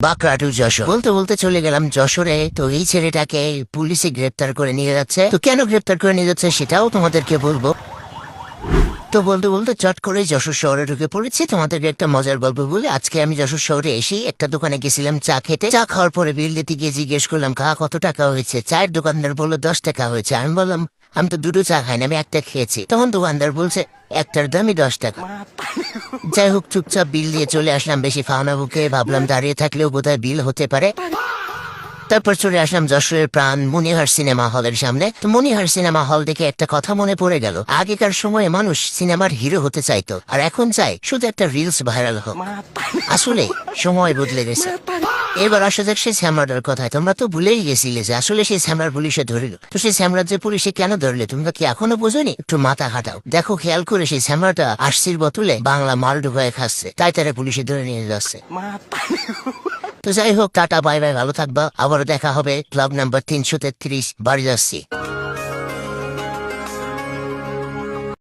বাঁকড়াটু যশোর বলতে বলতে চলে গেলাম যশোরে। তো এই ছেলেটাকে পুলিশে গ্রেপ্তার করে নিয়ে যাচ্ছে। তো কেন গ্রেপ্তার করে নিয়ে যাচ্ছে সেটাও তোমাদেরকে বলবো। তো বলতে বলতে চট করে যশোর শহরে ঢুকে পড়েছি। তোমাদেরকে একটা মজার গল্প বলে, আজকে আমি যশোর শহরে এসে একটা দোকানে গেছিলাম চা খেতে। চা খাওয়ার পরে বিল দিতে গিয়ে জিজ্ঞেস করলাম, কত টাকা হয়েছে? চায়ের দোকানদার বললো 10 টাকা হয়েছে। আমি বললাম, আমি তো দুটো চা খাই না, আমি একটা খেয়েছি। তখন দোকানদার বলছে একটার দামই 10 টাকা। যাই হোক, চুপচাপ বিল দিয়ে চলে আসলাম। বেশি ফাওনা বুকে ভাবলাম দাঁড়িয়ে থাকলেও বোধহয় বিল হতে পারে। তারপর চলে আসলাম যশোরের প্রাণ মনিহার সিনেমা হলের সামনে। তো মনিহার সিনেমা হল দেখে একটা কথা মনে পড়ে গেল। আগেকার সময়ে মানুষ সিনেমার হিরো হতে চাইতো, আর এখন চাই শুধু একটা রিলস ভাইরাল হোক। আসলে সময় বদলে গেছে। এবার আসা যাক সেই শ্যামলাটার কথায়। তোমরা তো ভুলেই গেছিলে যে আসলে সেই শ্যামলার পুলিশে ধরিল। তো সেই শ্যামলার যে পুলিশে কেন ধরলে তোমরা কি এখনো বোঝোনি? একটু মাথা খাটাও, দেখো খেয়াল করে সেই শ্যামলাটা আরসির বোতলে বাংলা মাল ঢুকায় খাচ্ছে, তাই তারা পুলিশে ধরে নিয়ে যাচ্ছে। তো যাই হোক, টাটা বাই বাই, ভালো থাকবা। আবারও দেখা হবে। ক্লাব নাম্বার 333, বাড়ি যাচ্ছি।